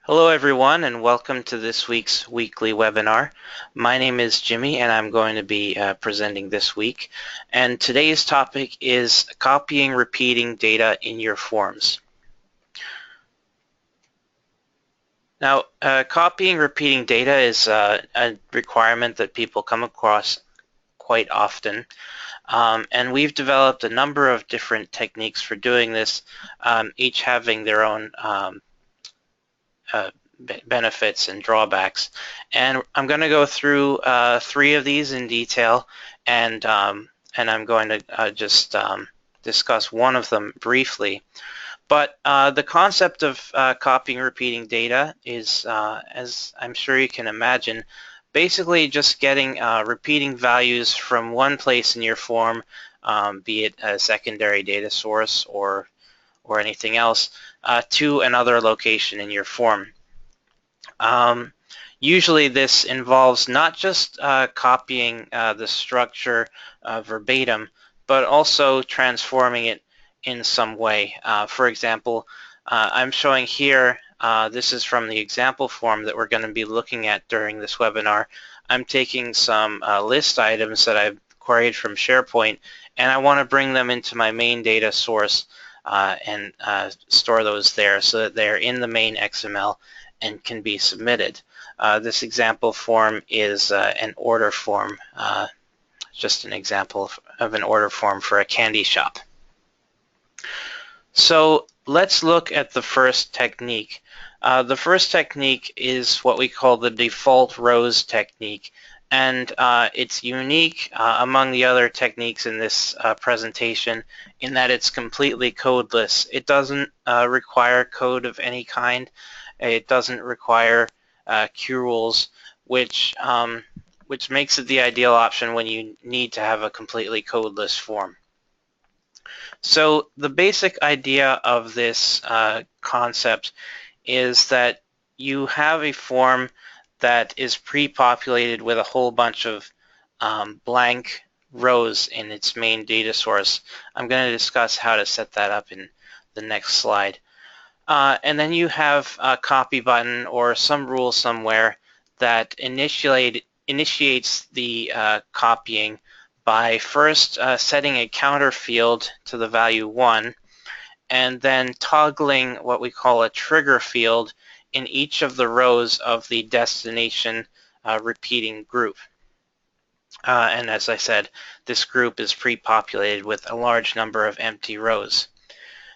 Hello everyone and welcome to this week's weekly webinar. My name is Jimmy and I'm going to be presenting this week. And today's topic is copying repeating data in your forms. Now, copying repeating data is a requirement that people come across quite often. And we've developed a number of different techniques for doing this, each having their own benefits and drawbacks. And I'm going to go through three of these in detail, and I'm going to just discuss one of them briefly. But the concept of copying repeating data is, as I'm sure you can imagine, basically just getting repeating values from one place in your form, be it a secondary data source or anything else, to another location in your form. Usually this involves not just copying the structure verbatim, but also transforming it in some way. For example, I'm showing here, this is from the example form that we're going to be looking at during this webinar. I'm taking some list items that I've queried from SharePoint, and I want to bring them into my main data source and store those there so that they're in the main XML and can be submitted. This example form is an order form, just an example of an order form for a candy shop. So let's look at the first technique. The first technique is what we call the default rows technique, and it's unique among the other techniques in this presentation in that it's completely codeless. It doesn't require code of any kind. It doesn't require Q rules, which makes it the ideal option when you need to have a completely codeless form. So the basic idea of this concept is that you have a form that is pre-populated with a whole bunch of blank rows in its main data source. I'm going to discuss how to set that up in the next slide. And then you have a copy button or some rule somewhere that initiates the copying by first setting a counter field to the value 1 and then toggling what we call a trigger field in each of the rows of the destination repeating group. And as I said, this group is pre-populated with a large number of empty rows.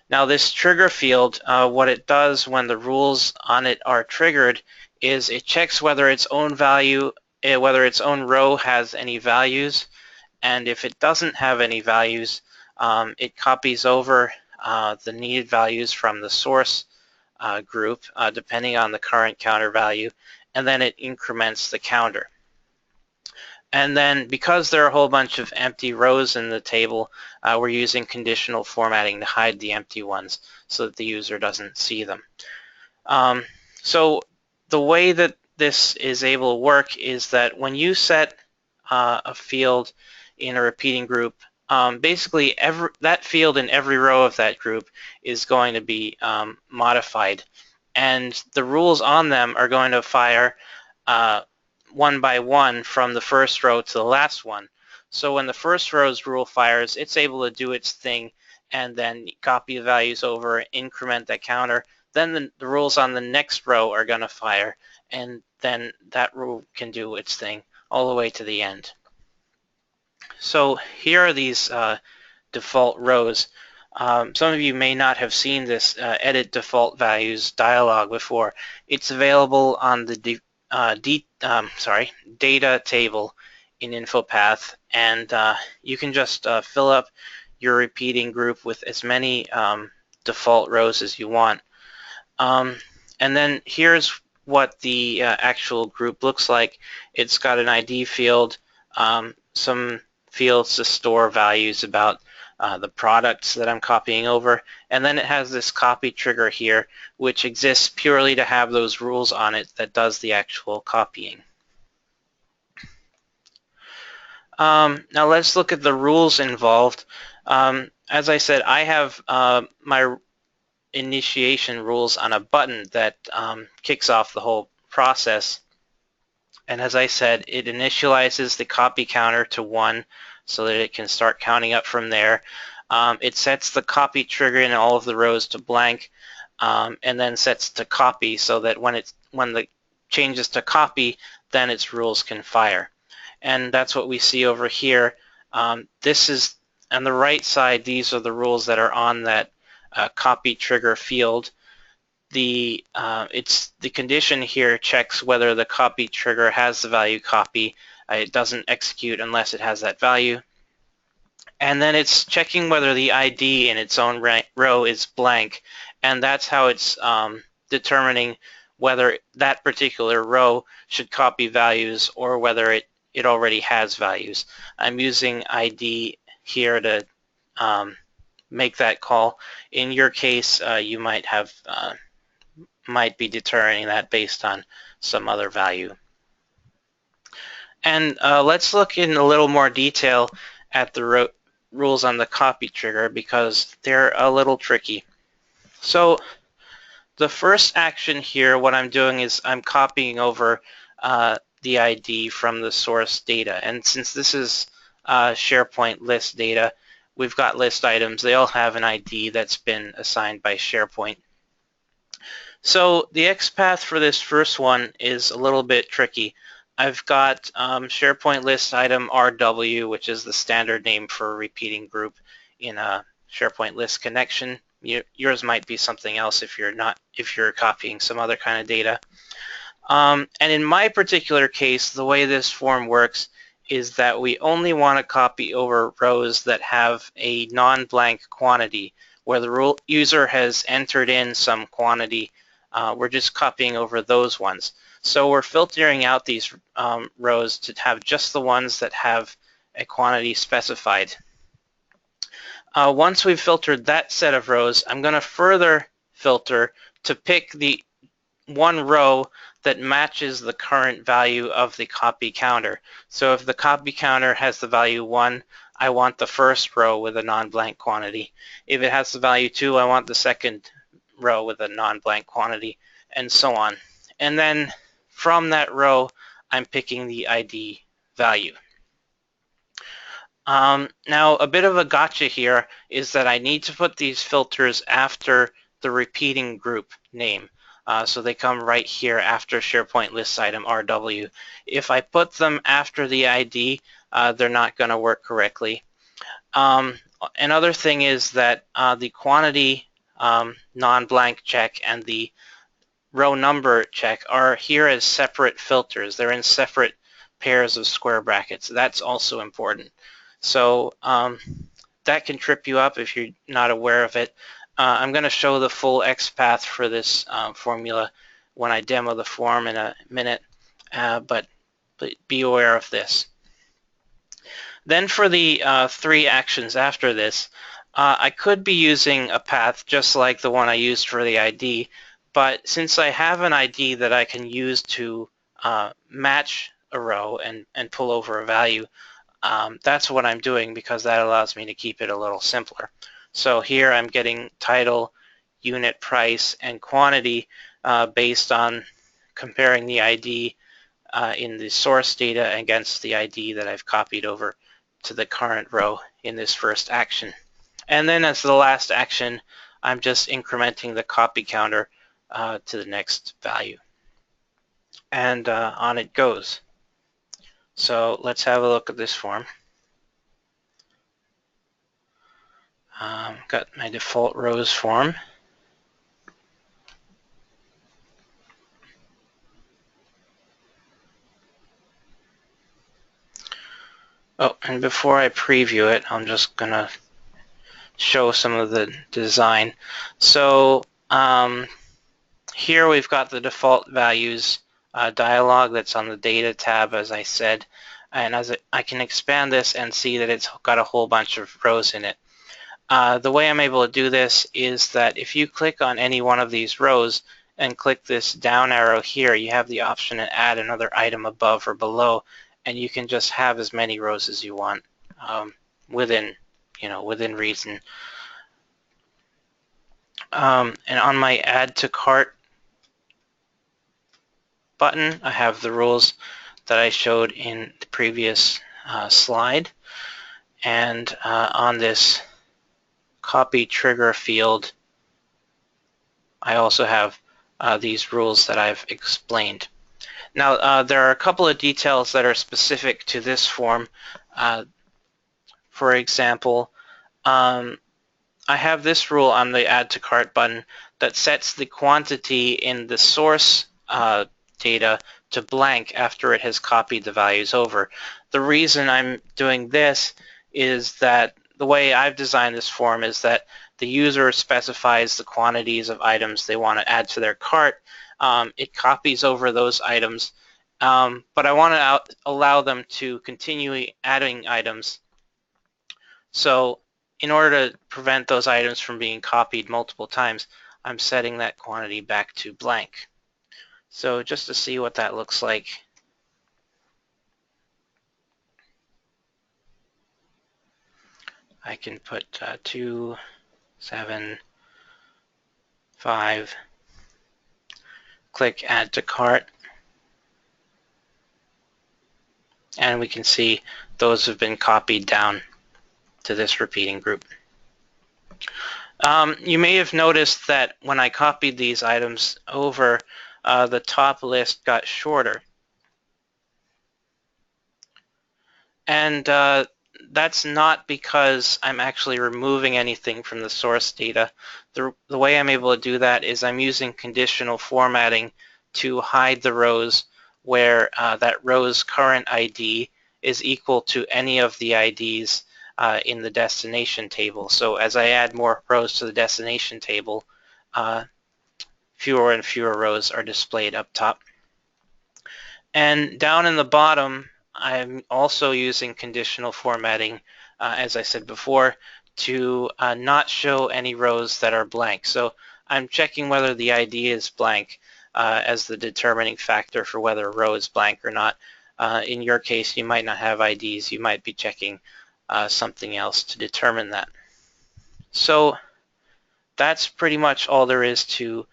Now this trigger field, what it does when the rules on it are triggered is it checks whether its own value, whether its own row has any values, and if it doesn't have any values, it copies over the needed values from the source group, depending on the current counter value, and then it increments the counter. And then because there are a whole bunch of empty rows in the table, we're using conditional formatting to hide the empty ones so that the user doesn't see them. So the way that this is able to work is that when you set a field in a repeating group, basically that field in every row of that group is going to be modified, and the rules on them are going to fire one by one from the first row to the last one. So when the first row's rule fires, it's able to do its thing and then copy the values over, increment that counter. Then the rules on the next row are going to fire, and then that rule can do its thing all the way to the end. So here are these default rows. Some of you may not have seen this edit default values dialog before. It's available on the data table in InfoPath, and you can just fill up your repeating group with as many default rows as you want. And then here's what the actual group looks like. It's got an ID field, some fields to store values about the products that I'm copying over, and then it has this copy trigger here, which exists purely to have those rules on it that does the actual copying. Now let's look at the rules involved. As I said, I have my initiation rules on a button that kicks off the whole process. And as I said, it initializes the copy counter to 1 so that it can start counting up from there. It sets the copy trigger in all of the rows to blank, and then sets to copy so that when the changes to copy, then its rules can fire. And that's what we see over here. This is on the right side. These are the rules that are on that copy trigger field. The condition here checks whether the copy trigger has the value copy. It doesn't execute unless it has that value. And then it's checking whether the ID in its own row is blank, and that's how it's determining whether that particular row should copy values or whether it already has values. I'm using ID here to make that call. In your case, you might be determining that based on some other value. And let's look in a little more detail at the rules on the copy trigger because they're a little tricky. So the first action here, what I'm doing is I'm copying over the ID from the source data. And since this is SharePoint list data, we've got list items. They all have an ID that's been assigned by SharePoint. So the XPath for this first one is a little bit tricky. I've got SharePoint list item RW, which is the standard name for a repeating group in a SharePoint list connection. Yours might be something else if you're copying some other kind of data. And in my particular case, the way this form works is that we only want to copy over rows that have a non-blank quantity, where the user has entered in some quantity. We're just copying over those ones. So we're filtering out these rows to have just the ones that have a quantity specified. Once we've filtered that set of rows, I'm going to further filter to pick the one row that matches the current value of the copy counter. So if the copy counter has the value 1, I want the first row with a non-blank quantity. If it has the value 2, I want the second row with a non-blank quantity, and so on. And then from that row, I'm picking the ID value. Now, a bit of a gotcha here is that I need to put these filters after the repeating group name. So they come right here after SharePoint list item RW. If I put them after the ID, they're not going to work correctly. Another thing is that the quantity non-blank check and the row number check are here as separate filters. They're in separate pairs of square brackets. That's also important. So that can trip you up if you're not aware of it. I'm going to show the full XPath for this formula when I demo the form in a minute, but be aware of this. Then for the 3 actions after this, I could be using a path just like the one I used for the ID, but since I have an ID that I can use to match a row and pull over a value, that's what I'm doing because that allows me to keep it a little simpler. So here I'm getting title, unit price, and quantity based on comparing the ID in the source data against the ID that I've copied over to the current row in this first action. And then as the last action, I'm just incrementing the copy counter to the next value. And on it goes. So let's have a look at this form. Got my default rows form. Oh, and before I preview it, I'm just going to show some of the design. So here we've got the default values dialog that's on the data tab, as I said. And as I can expand this and see that it's got a whole bunch of rows in it. The way I'm able to do this is that if you click on any one of these rows and click this down arrow here, you have the option to add another item above or below, and you can just have as many rows as you want within reason. And on my Add to Cart button, I have the rules that I showed in the previous slide. And on this copy trigger field, I also have these rules that I've explained. Now, there are a couple of details that are specific to this form. For example, I have this rule on the Add to Cart button that sets the quantity in the source data to blank after it has copied the values over. The reason I'm doing this is that the way I've designed this form is that the user specifies the quantities of items they want to add to their cart. It copies over those items, but I want to allow them to continue adding items. So in order to prevent those items from being copied multiple times, I'm setting that quantity back to blank. So just to see what that looks like, I can put 2, 7, 5, click Add to Cart, and we can see those have been copied down to this repeating group. You may have noticed that when I copied these items over, the top list got shorter. And that's not because I'm actually removing anything from the source data. The way I'm able to do that is I'm using conditional formatting to hide the rows where that row's current ID is equal to any of the IDs in the destination table. So as I add more rows to the destination table, fewer and fewer rows are displayed up top. And down in the bottom, I'm also using conditional formatting, as I said before, to not show any rows that are blank. So I'm checking whether the ID is blank as the determining factor for whether a row is blank or not. In your case, you might not have IDs. You might be checking something else to determine that. So that's pretty much all there is to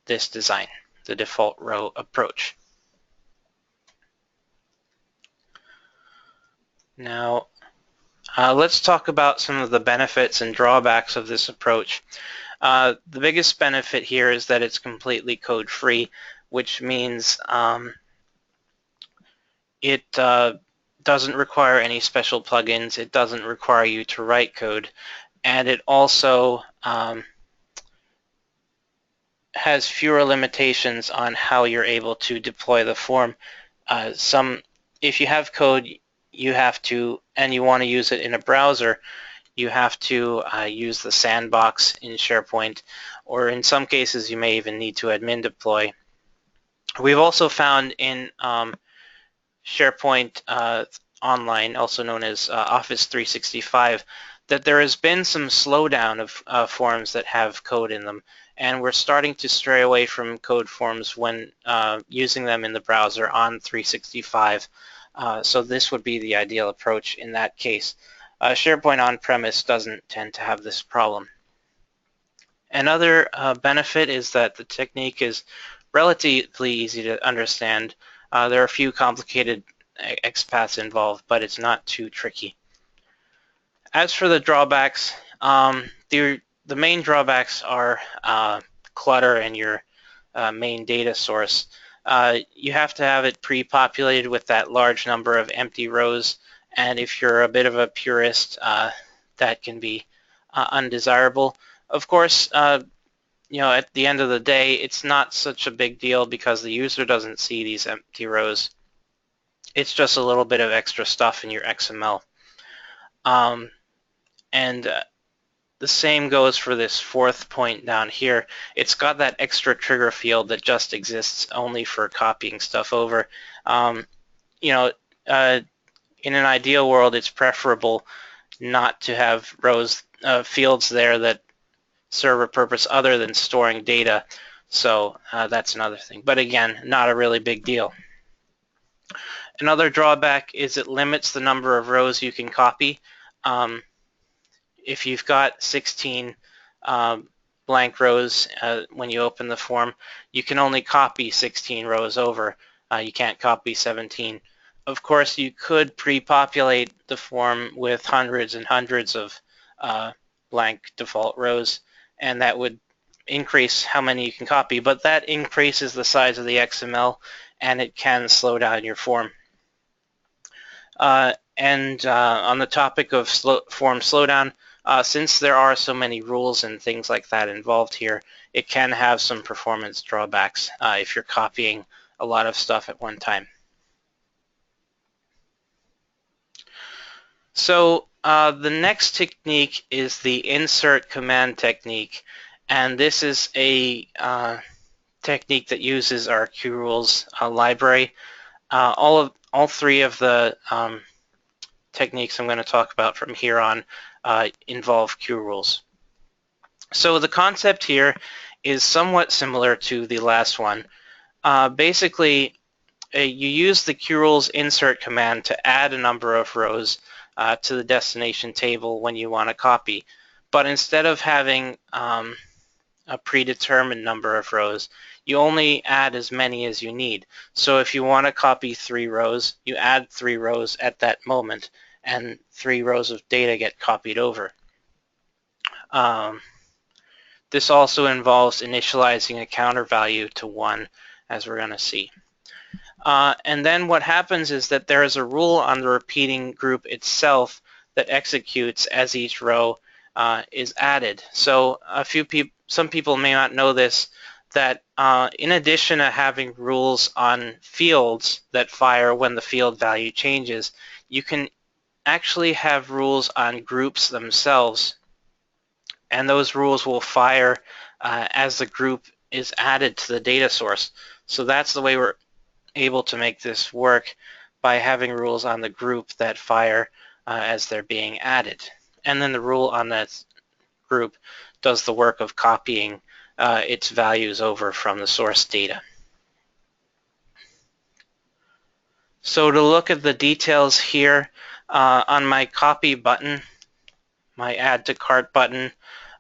this design, the default row approach. Now, let's talk about some of the benefits and drawbacks of this approach. The biggest benefit here is that it's completely code-free, which means it doesn't require any special plugins. It doesn't require you to write code, and it also has fewer limitations on how you're able to deploy the form. If you have code you have to, and you want to use it in a browser, you have to use the sandbox in SharePoint, or in some cases you may even need to admin deploy. We've also found in SharePoint Online, also known as Office 365, that there has been some slowdown of forms that have code in them, and we're starting to stray away from code forms when using them in the browser on 365. So this would be the ideal approach in that case. SharePoint on-premise doesn't tend to have this problem. Another benefit is that the technique is relatively easy to understand. There are a few complicated XPaths involved, but it's not too tricky. As for the drawbacks, the main drawbacks are clutter in your main data source. You have to have it pre-populated with that large number of empty rows, and if you're a bit of a purist, that can be undesirable. Of course, you know, at the end of the day, it's not such a big deal because the user doesn't see these empty rows. It's just a little bit of extra stuff in your XML. The same goes for this fourth point down here. It's got that extra trigger field that just exists only for copying stuff over. You know, in an ideal world, it's preferable not to have rows, fields there that serve a purpose other than storing data. So that's another thing. But again, not a really big deal. Another drawback is it limits the number of rows you can copy. If you've got 16 blank rows when you open the form. You can only copy 16 rows over. You can't copy 17. Of course, you could pre-populate the form with hundreds and hundreds of blank default rows, and that would increase how many you can copy, but that increases the size of the XML, and it can slow down your form. On the topic of form slowdown, since there are so many rules and things like that involved here, it can have some performance drawbacks if you're copying a lot of stuff at one time. So the next technique is the insert command technique, and this is a technique that uses our QRules library. All three of the techniques I'm going to talk about from here on involve QRules. So the concept here is somewhat similar to the last one. Basically, you use the QRules insert command to add a number of rows to the destination table when you want to copy. But instead of having a predetermined number of rows, you only add as many as you need. So if you want to copy 3 rows, you add 3 rows at that moment, and 3 rows of data get copied over. This also involves initializing a counter value to 1, as we're going to see. And then what happens is that there is a rule on the repeating group itself that executes as each row is added. So some people may not know this, that in addition to having rules on fields that fire when the field value changes, you can actually have rules on groups themselves, and those rules will fire as the group is added to the data source. So that's the way we're able to make this work, by having rules on the group that fire as they're being added. And then the rule on that group does the work of copying its values over from the source data. So to look at the details here, on my copy button, my add to cart button,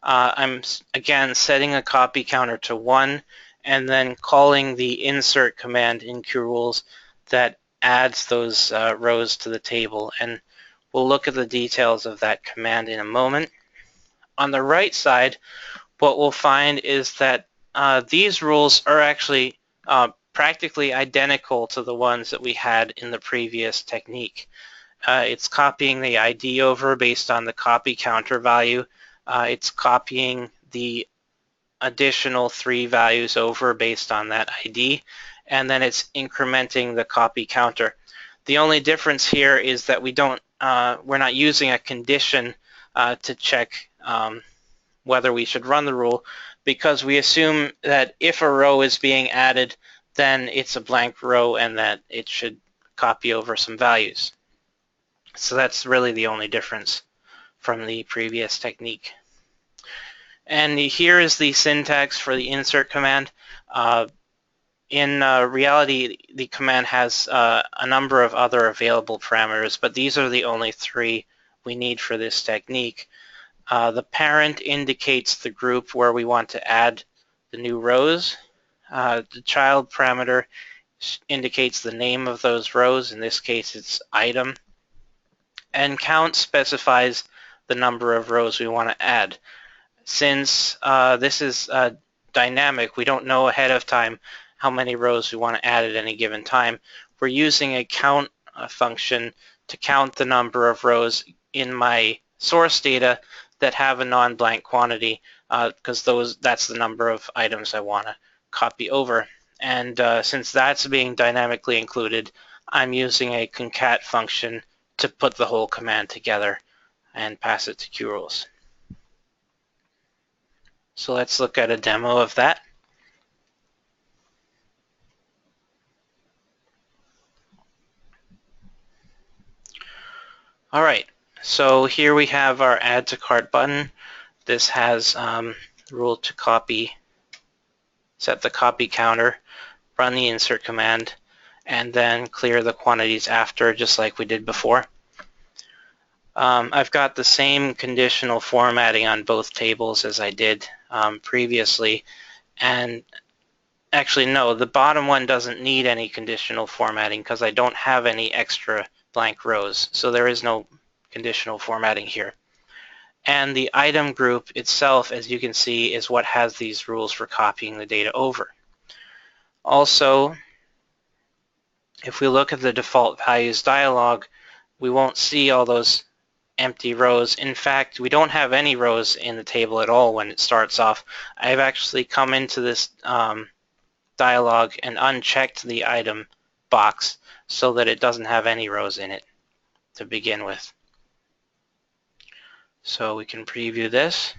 I'm again setting a copy counter to 1 and then calling the insert command in QRules that adds those rows to the table. And we'll look at the details of that command in a moment. On the right side, what we'll find is that these rules are actually practically identical to the ones that we had in the previous technique. It's copying the ID over based on the copy counter value. It's copying the additional 3 values over based on that ID, and then it's incrementing the copy counter. The only difference here is that we're not using a condition to check whether we should run the rule, because we assume that if a row is being added, then it's a blank row and that it should copy over some values. So that's really the only difference from the previous technique. And here is the syntax for the insert command. In reality, the command has a number of other available parameters, but these are the only 3 we need for this technique. The parent indicates the group where we want to add the new rows. The child parameter indicates the name of those rows. In this case, it's item. And count specifies the number of rows we want to add. Since this is dynamic, we don't know ahead of time how many rows we want to add at any given time. We're using a count function to count the number of rows in my source data that have a non-blank quantity, because that's the number of items I want to copy over. And since that's being dynamically included, I'm using a concat function to put the whole command together and pass it to QRules. So let's look at a demo of that. All right, so here we have our add to cart button. This has the rule to copy, set the copy counter, run the insert command, and then clear the quantities after, just like we did before. I've got the same conditional formatting on both tables as I did previously. And actually, no, the bottom one doesn't need any conditional formatting because I don't have any extra blank rows. So there is no conditional formatting here. And the item group itself, as you can see, is what has these rules for copying the data over. Also, if we look at the default values dialog, we won't see all those empty rows. In fact, we don't have any rows in the table at all when it starts off. I've actually come into this dialog and unchecked the item box so that it doesn't have any rows in it to begin with. So we can preview this.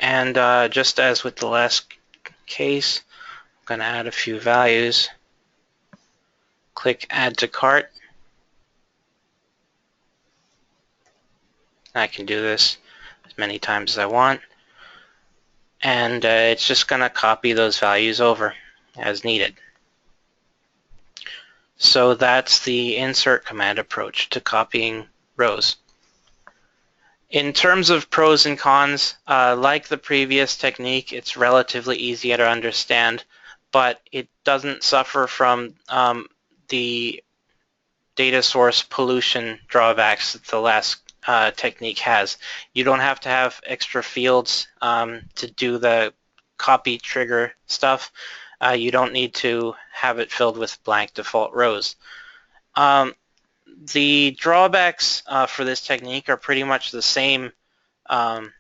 And just as with the last case, I'm going to add a few values. Click Add to Cart. I can do this as many times as I want. And it's just going to copy those values over as needed. So that's the insert command approach to copying rows. In terms of pros and cons, like the previous technique, it's relatively easy to understand, but it doesn't suffer from the data source pollution drawbacks that the last technique has. You don't have to have extra fields to do the copy trigger stuff. You don't need to have it filled with blank default rows. The drawbacks for this technique are pretty much the same. It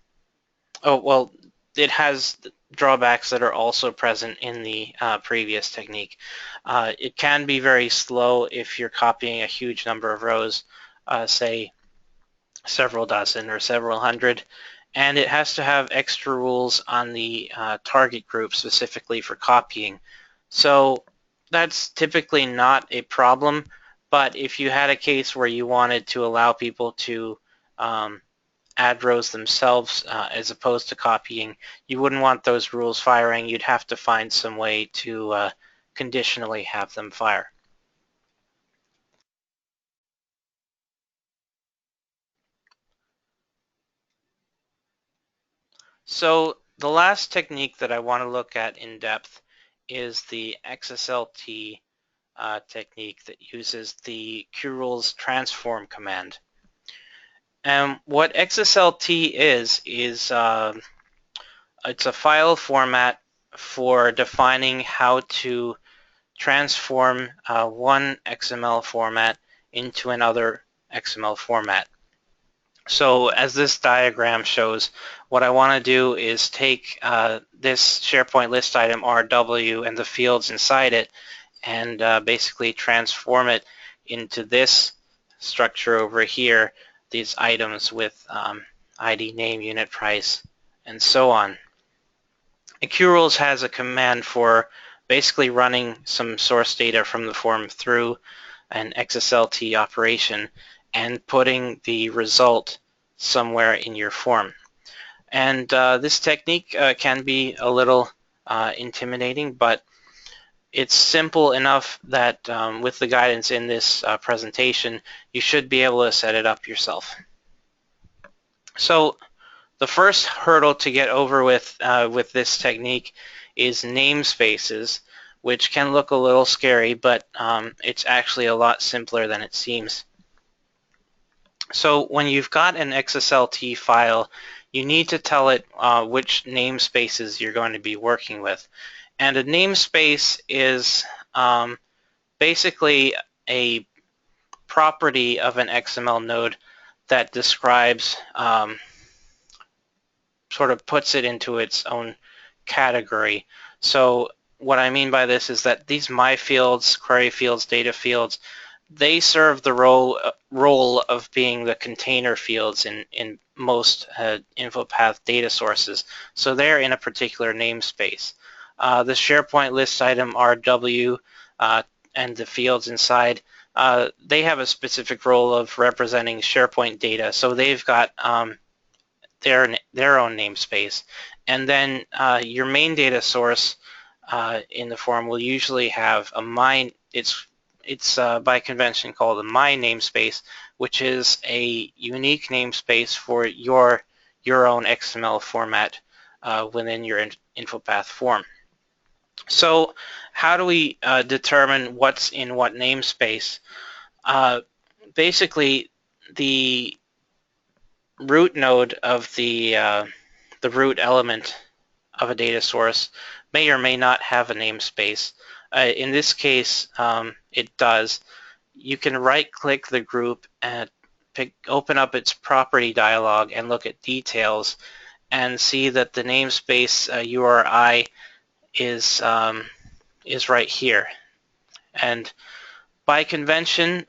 has drawbacks that are also present in the previous technique. It can be very slow if you're copying a huge number of rows, say several dozen or several hundred, and it has to have extra rules on the target group specifically for copying. So that's typically not a problem, but if you had a case where you wanted to allow people to add rows themselves as opposed to copying, you wouldn't want those rules firing. You'd have to find some way to conditionally have them fire. So the last technique that I want to look at in depth is the XSLT technique that uses the QRules transform command. And what XSLT is it's a file format for defining how to transform one XML format into another XML format. So as this diagram shows, what I want to do is take this SharePoint list item RW and the fields inside it and basically transform it into this structure over here, these items with ID, name, unit, price, and so on. And QRules has a command for basically running some source data from the form through an XSLT operation and putting the result somewhere in your form. And this technique can be a little intimidating, but it's simple enough that with the guidance in this presentation, you should be able to set it up yourself. So the first hurdle to get over with this technique is namespaces, which can look a little scary, but it's actually a lot simpler than it seems. So when you've got an XSLT file, you need to tell it which namespaces you're going to be working with. And a namespace is basically a property of an XML node that describes, sort of puts it into its own category. So what I mean by this is that these my fields, query fields, data fields, they serve the role of being the container fields in most InfoPath data sources. So they're in a particular namespace. The SharePoint list item RW and the fields inside, they have a specific role of representing SharePoint data. So they've got their own namespace, and then your main data source in the form will usually have a my. It's by convention called a my namespace, which is a unique namespace for your own XML format within your InfoPath form. So how do we determine what's in what namespace? Basically, the root node of the root element of a data source may or may not have a namespace. In this case, it does. You can right-click the group and open up its property dialog and look at details and see that the namespace URI is right here. And by convention,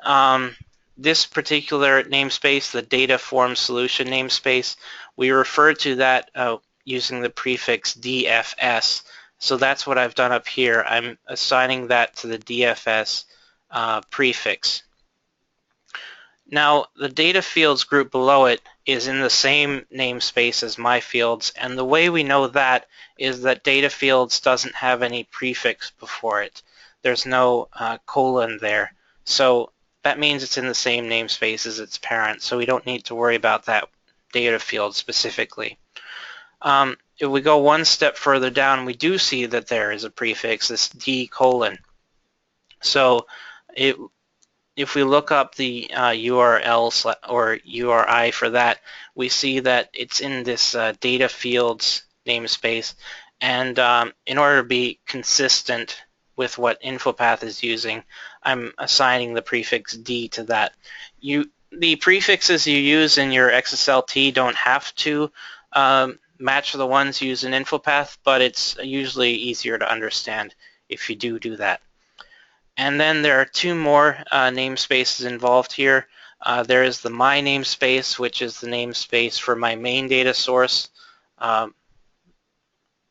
this particular namespace, the data form solution namespace, we refer to that using the prefix DFS. So that's what I've done up here. I'm assigning that to the DFS prefix. Now, the data fields group below it is in the same namespace as my fields, and the way we know that is that data fields doesn't have any prefix before it. There's no colon there. So that means it's in the same namespace as its parent, so we don't need to worry about that data field specifically. If we go one step further down, we do see that there is a prefix, this D colon. So if we look up the URL or URI for that, we see that it's in this data fields namespace. And in order to be consistent with what InfoPath is using, I'm assigning the prefix D to that. The prefixes you use in your XSLT don't have to match the ones used in InfoPath, but it's usually easier to understand if you do that. And then there are two more namespaces involved here. There is the my namespace, which is the namespace for my main data source.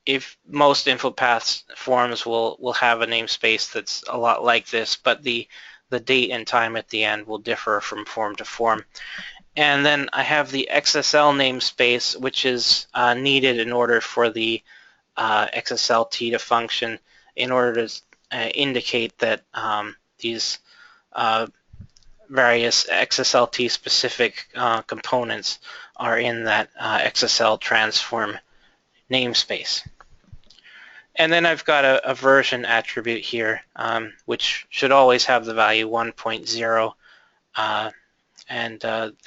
If most InfoPath forms will have a namespace that's a lot like this, but the date and time at the end will differ from form to form. And then I have the XSL namespace, which is needed in order for the XSLT to function, in order to indicate that these various XSLT specific components are in that XSL transform namespace. And then I've got a version attribute here, which should always have the value 1.0.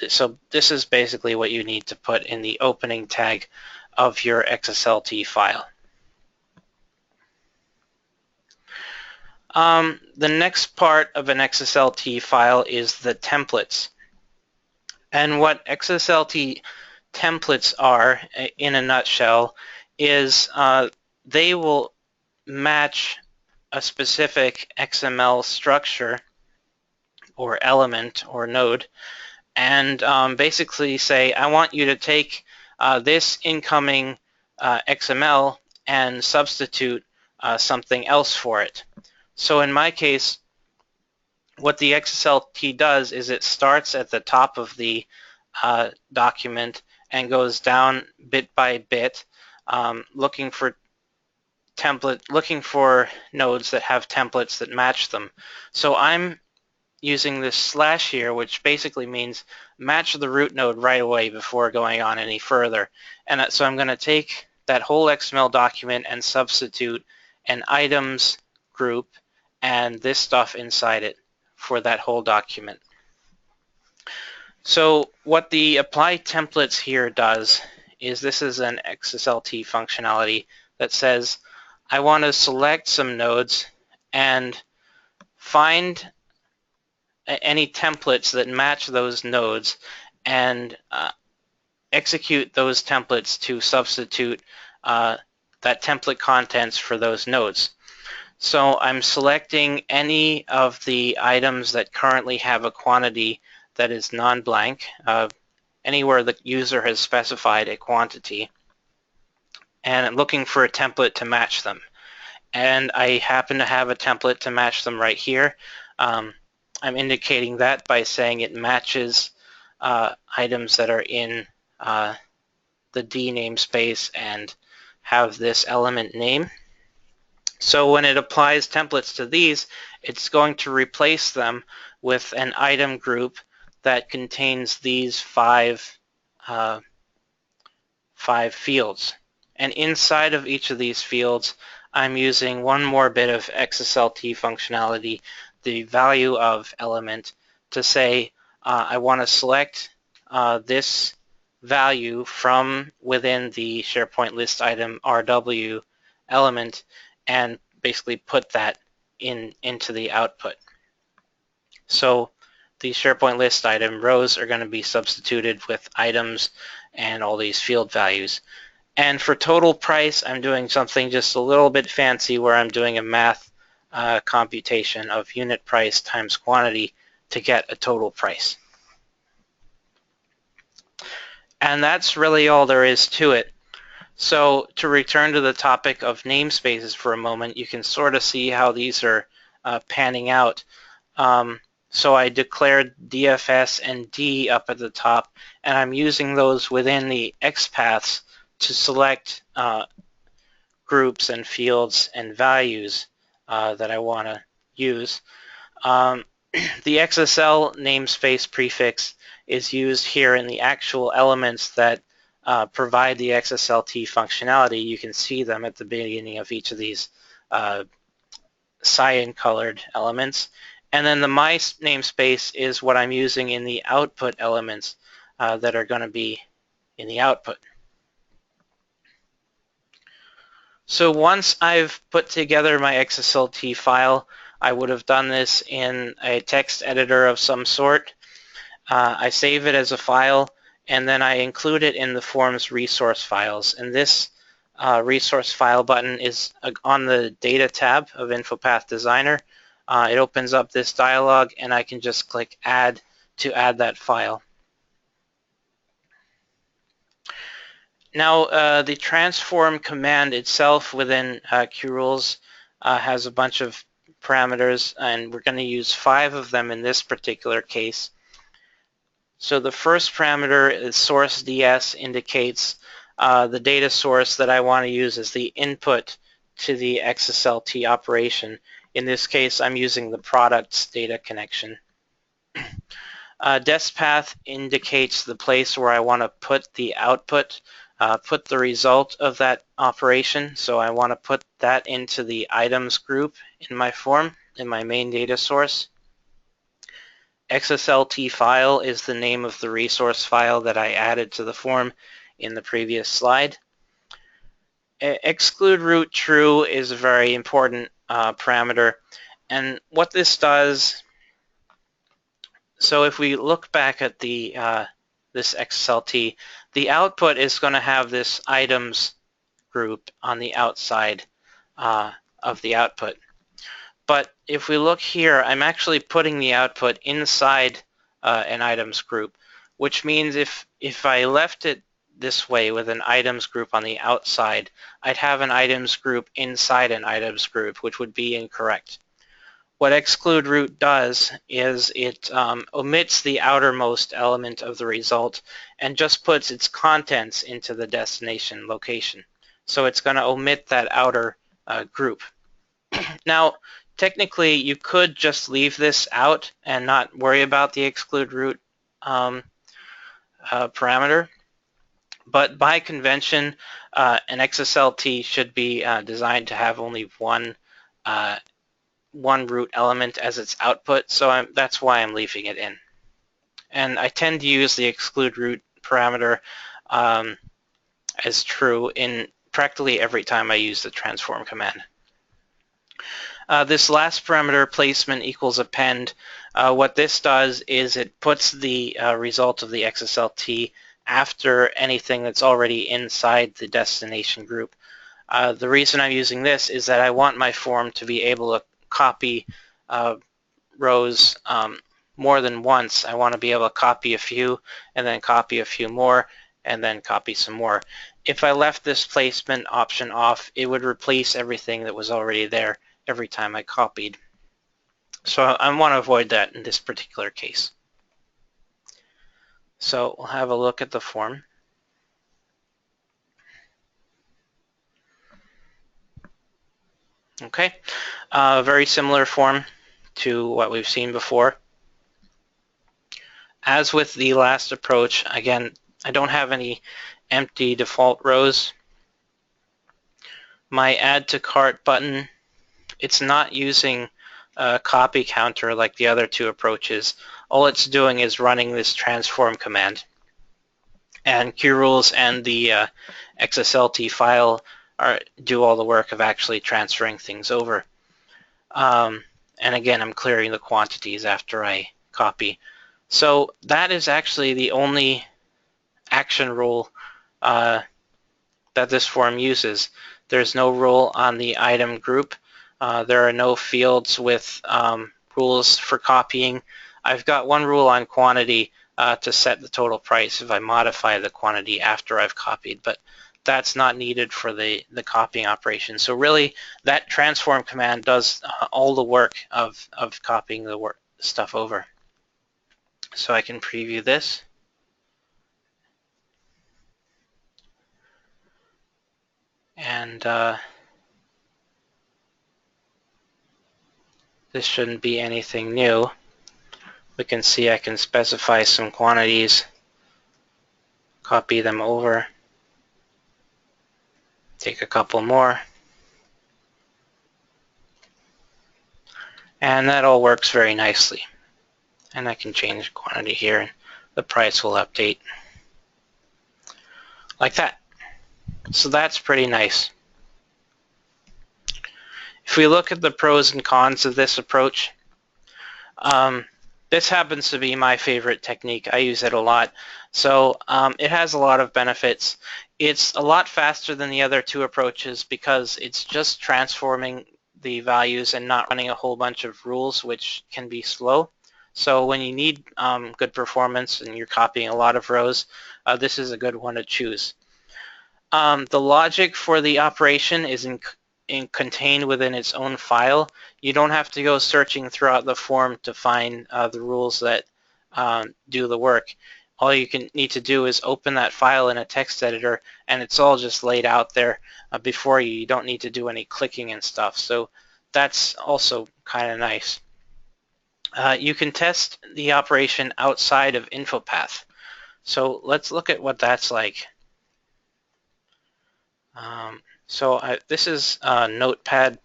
So this is basically what you need to put in the opening tag of your XSLT file. The next part of an XSLT file is the templates. And what XSLT templates are, in a nutshell, is they will match a specific XML structure or element or node and basically say, I want you to take this incoming XML and substitute something else for it. So in my case, what the XSLT does is it starts at the top of the document and goes down bit by bit, looking for nodes that have templates that match them. So I'm using this slash here, which basically means match the root node right away before going on any further. And so I'm going to take that whole XML document and substitute an items group and this stuff inside it for that whole document. So what the apply templates here does is this is an XSLT functionality that says I want to select some nodes and find any templates that match those nodes and execute those templates to substitute that template contents for those nodes. So I'm selecting any of the items that currently have a quantity that is non-blank, anywhere the user has specified a quantity, and I'm looking for a template to match them. And I happen to have a template to match them right here. I'm indicating that by saying it matches items that are in the D namespace and have this element name. So when it applies templates to these, it's going to replace them with an item group that contains these five fields. And inside of each of these fields, I'm using one more bit of XSLT functionality, the value of element, to say I want to select this value from within the SharePoint list item RW element and basically put that into the output. So the SharePoint list item rows are going to be substituted with items and all these field values. And for total price, I'm doing something just a little bit fancy where I'm doing a math computation of unit price times quantity to get a total price. And that's really all there is to it. So to return to the topic of namespaces for a moment, you can sort of see how these are panning out. So I declared DFS and D up at the top, and I'm using those within the XPaths to select groups and fields and values that I want to use. The XSL namespace prefix is used here in the actual elements that provide the XSLT functionality. You can see them at the beginning of each of these cyan-colored elements. And then the my namespace is what I'm using in the output elements that are going to be in the output. So once I've put together my XSLT file, I would have done this in a text editor of some sort. I save it as a file, and then I include it in the form's resource files. And this resource file button is on the Data tab of InfoPath Designer. It opens up this dialog, and I can just click Add to add that file. Now, the transform command itself within QRules has a bunch of parameters, and we're going to use 5 of them in this particular case. So the first parameter is source DS, indicates the data source that I want to use as the input to the XSLT operation. In this case, I'm using the products data connection. DesPath indicates the place where I want to put the output, put the result of that operation. So I want to put that into the items group in my form, in my main data source. XSLT file is the name of the resource file that I added to the form in the previous slide. Exclude root true is a very important parameter. And what this does, so if we look back at the this XSLT, the output is going to have this items group on the outside of the output. But if we look here, I'm actually putting the output inside an items group, which means if I left it this way with an items group on the outside, I'd have an items group inside an items group, which would be incorrect. What exclude root does is it omits the outermost element of the result and just puts its contents into the destination location. So it's going to omit that outer group. Now, technically, you could just leave this out and not worry about the exclude root parameter. But by convention, an XSLT should be designed to have only one root element as its output, so that's why I'm leaving it in. And I tend to use the exclude root parameter as true in practically every time I use the transform command. This last parameter, placement equals append, what this does is it puts the result of the XSLT after anything that's already inside the destination group. The reason I'm using this is that I want my form to be able to copy rows more than once. I want to be able to copy a few and then copy a few more and then copy some more. If I left this placement option off, it would replace everything that was already there every time I copied. So I want to avoid that in this particular case. So we'll have a look at the form. Okay, very similar form to what we've seen before. As with the last approach, again, I don't have any empty default rows. My add to cart button, it's not using a copy counter like the other two approaches. All it's doing is running this transform command. And QRules and the XSLT file do all the work of actually transferring things over. And again, I'm clearing the quantities after I copy. So that is actually the only action rule that this form uses. There's no rule on the item group. There are no fields with rules for copying. I've got one rule on quantity to set the total price if I modify the quantity after I've copied, but that's not needed for the copying operation. So really, that transform command does all the work of copying the stuff over. So I can preview this. And this shouldn't be anything new. We can see I can specify some quantities, copy them over, take a couple more, and that all works very nicely. And I can change the quantity here, and the price will update like that. So that's pretty nice. If we look at the pros and cons of this approach, this happens to be my favorite technique. I use it a lot. So it has a lot of benefits. It's a lot faster than the other two approaches because it's just transforming the values and not running a whole bunch of rules, which can be slow. So when you need good performance and you're copying a lot of rows, this is a good one to choose. The logic for the operation is contained within its own file. You don't have to go searching throughout the form to find the rules that do the work. All you need to do is open that file in a text editor, and it's all just laid out there before you. You don't need to do any clicking and stuff. So that's also kind of nice. You can test the operation outside of InfoPath. So let's look at what that's like. This is Notepad++.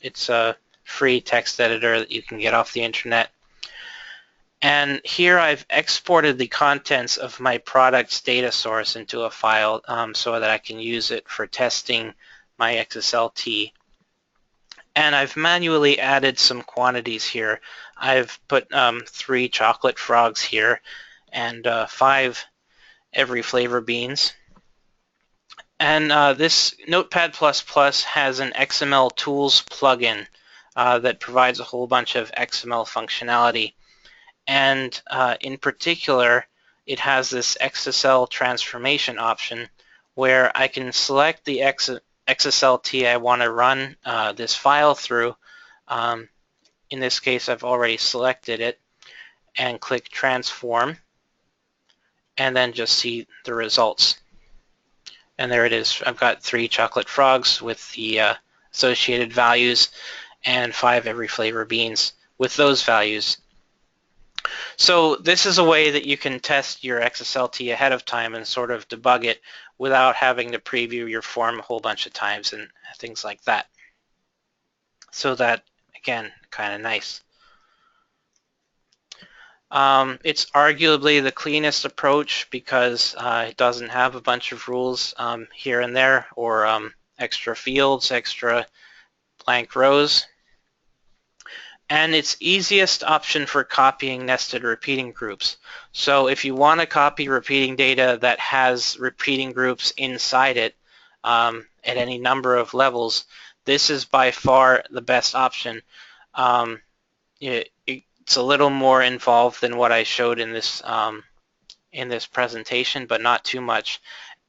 It's a free text editor that you can get off the internet. And here I've exported the contents of my product's data source into a file so that I can use it for testing my XSLT. And I've manually added some quantities here. I've put 3 chocolate frogs here and 5 every flavor beans. And this Notepad++ has an XML tools plugin that provides a whole bunch of XML functionality. And in particular, it has this XSL transformation option where I can select the XSLT I want to run this file through. In this case, I've already selected it, and click Transform, and then just see the results. And there it is. I've got 3 chocolate frogs with the associated values and 5 every flavor beans with those values. So this is a way that you can test your XSLT ahead of time and sort of debug it without having to preview your form a whole bunch of times and things like that. So that, again, kind of nice. It's arguably the cleanest approach because it doesn't have a bunch of rules here and there or extra fields, extra blank rows. And it's easiest option for copying nested repeating groups. So if you want to copy repeating data that has repeating groups inside it at any number of levels, this is by far the best option. It's a little more involved than what I showed in this presentation, but not too much.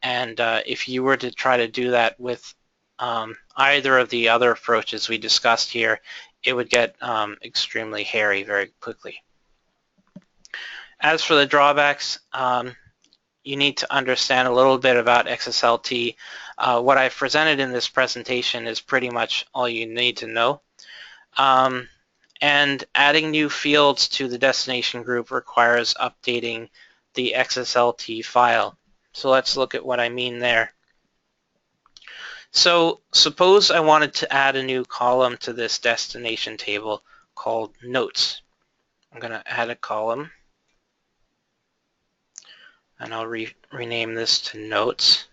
And if you were to try to do that with either of the other approaches we discussed here, it would get extremely hairy very quickly. As for the drawbacks, you need to understand a little bit about XSLT. What I've presented in this presentation is pretty much all you need to know. And adding new fields to the destination group requires updating the XSLT file. So let's look at what I mean there. So suppose I wanted to add a new column to this destination table called Notes. I'm going to add a column, and I'll rename this to Notes.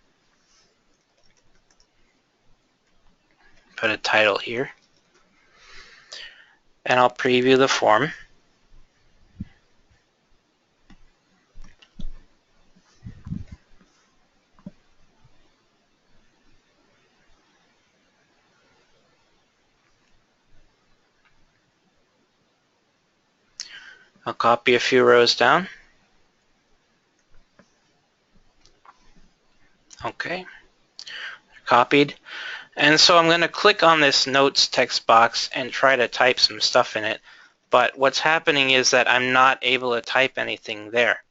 Put a title here, and I'll preview the form. I'll copy a few rows down. Okay, copied. And so I'm going to click on this Notes text box and try to type some stuff in it. But what's happening is that I'm not able to type anything there.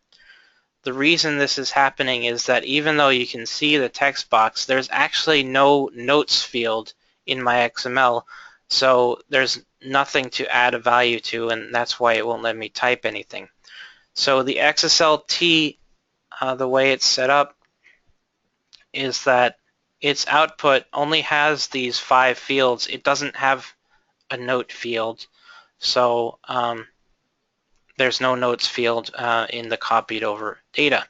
The reason this is happening is that even though you can see the text box, there's actually no notes field in my XML. So there's nothing to add a value to, and that's why it won't let me type anything. So the XSLT, the way it's set up is that its output only has these 5 fields. It doesn't have a note field. So there's no notes field in the copied over data.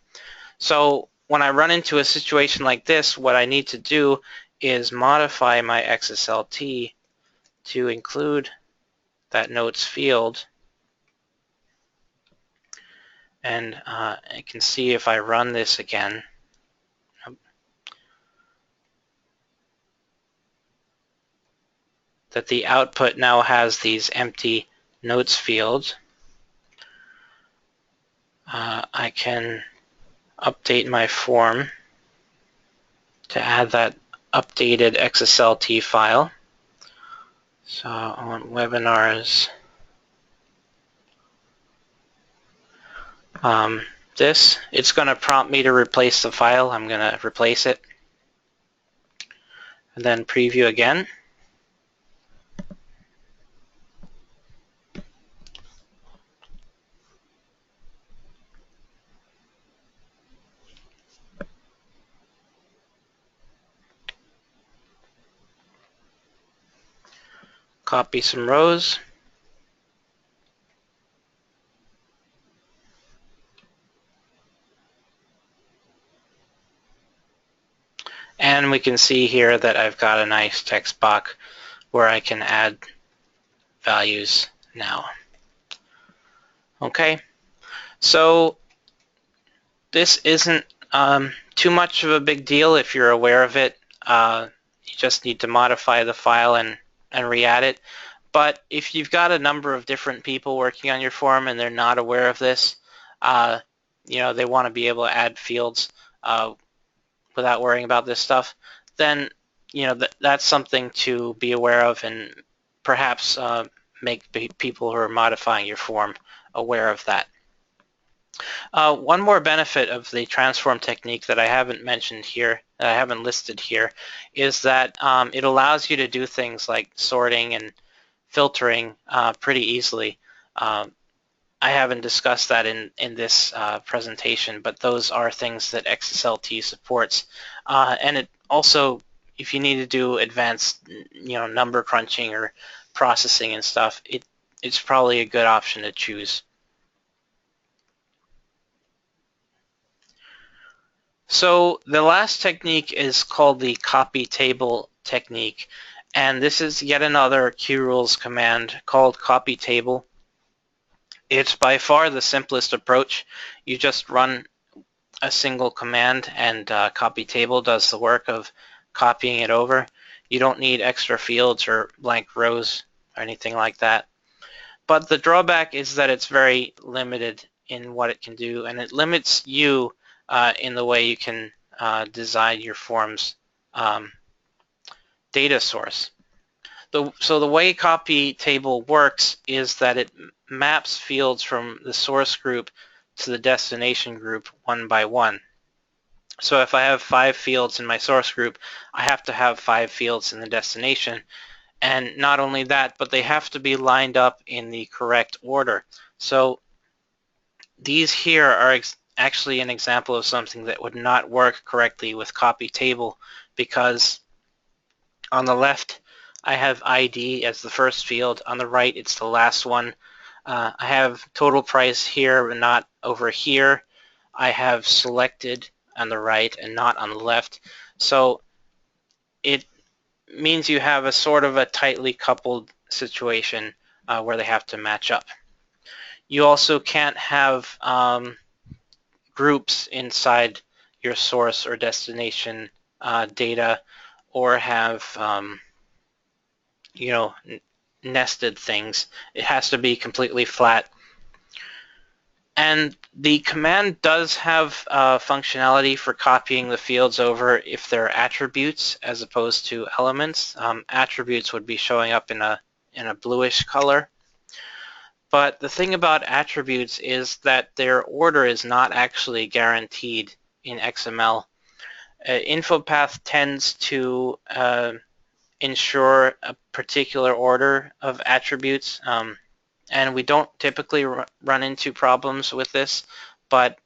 So when I run into a situation like this, what I need to do is modify my XSLT to include that notes field. And I can see if I run this again, that the output now has these empty notes fields. I can update my form to add that updated XSLT file. So on webinars, it's going to prompt me to replace the file. I'm going to replace it. And then preview again. Copy some rows. And we can see here that I've got a nice text box where I can add values now. Okay, so this isn't too much of a big deal if you're aware of it. You just need to modify the file and re-add it. But if you've got a number of different people working on your form and they're not aware of this, they want to be able to add fields without worrying about this stuff, then that's something to be aware of, and perhaps make people who are modifying your form aware of that. One more benefit of the transform technique that I haven't mentioned here, that I haven't listed here, is that it allows you to do things like sorting and filtering pretty easily. I haven't discussed that in this presentation, but those are things that XSLT supports. And it also, if you need to do advanced number crunching or processing and stuff, it's probably a good option to choose. So the last technique is called the CopyTable Technique, and this is yet another QRules command called CopyTable. It's by far the simplest approach. You just run a single command and CopyTable does the work of copying it over. You don't need extra fields or blank rows or anything like that. But the drawback is that it's very limited in what it can do, and it limits you in the way you can design your form's data source. So the way CopyTable works is that it maps fields from the source group to the destination group one by one. So if I have 5 fields in my source group, I have to have 5 fields in the destination. And not only that, but they have to be lined up in the correct order. So these here are actually an example of something that would not work correctly with CopyTable, because on the left I have ID as the first field, on the right it's the last one. I have total price here but not over here. I have selected on the right and not on the left. So it means you have a sort of a tightly coupled situation where they have to match up. You also can't have groups inside your source or destination data, or have you know, nested things. It has to be completely flat. And the command does have functionality for copying the fields over if they're attributes as opposed to elements. Attributes would be showing up in a bluish color. But the thing about attributes is that their order is not actually guaranteed in XML. InfoPath tends to ensure a particular order of attributes, and we don't typically run into problems with this, but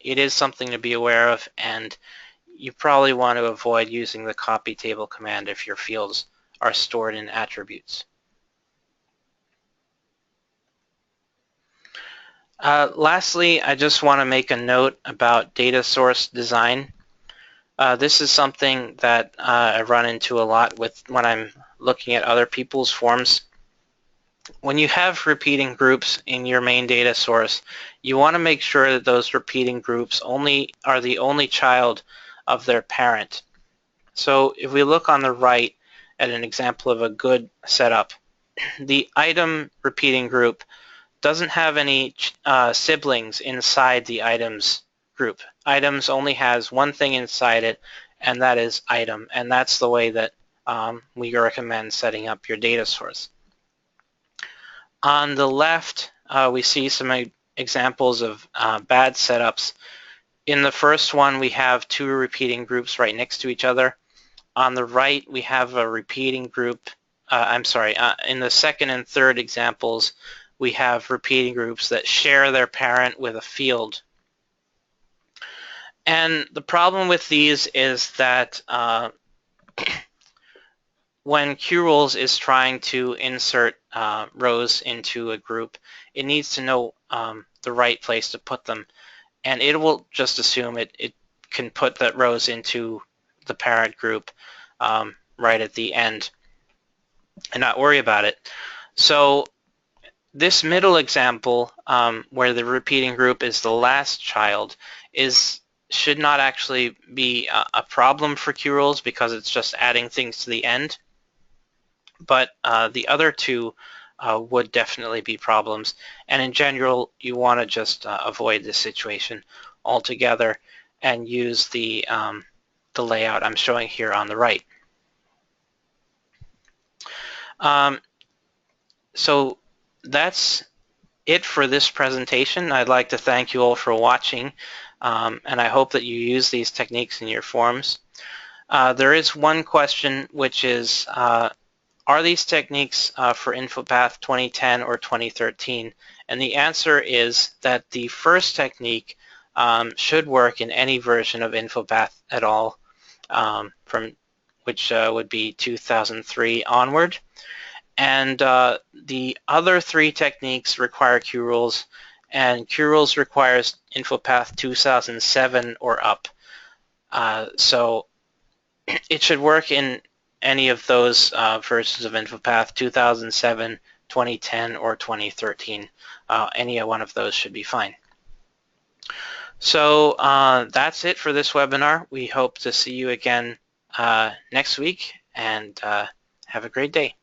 it is something to be aware of, and you probably want to avoid using the CopyTable command if your fields are stored in attributes. Lastly, I just want to make a note about data source design. This is something that I run into a lot when I'm looking at other people's forms. When you have repeating groups in your main data source, you want to make sure that those repeating groups are the only child of their parent. So if we look on the right at an example of a good setup, the item repeating group doesn't have any siblings inside the items group. Items only has one thing inside it, and that is item, and that's the way that we recommend setting up your data source. On the left, we see some examples of bad setups. In the first one, we have 2 repeating groups right next to each other. On the right, we have a repeating group. In the second and third examples, we have repeating groups that share their parent with a field. And the problem with these is that when QRules is trying to insert rows into a group, it needs to know the right place to put them. And it will just assume it can put that rows into the parent group right at the end and not worry about it. So this middle example, where the repeating group is the last child, should not actually be a problem for QRules because it's just adding things to the end. But the other two would definitely be problems. And in general, you want to just avoid this situation altogether and use the layout I'm showing here on the right. So that's it for this presentation. I'd like to thank you all for watching, and I hope that you use these techniques in your forms. There is one question, which is, are these techniques for InfoPath 2010 or 2013? And the answer is that the first technique should work in any version of InfoPath at all, from which would be 2003 onward. And the other 3 techniques require QRules, and QRules requires InfoPath 2007 or up. So it should work in any of those versions of InfoPath, 2007, 2010, or 2013. Any one of those should be fine. So that's it for this webinar. We hope to see you again next week, and have a great day.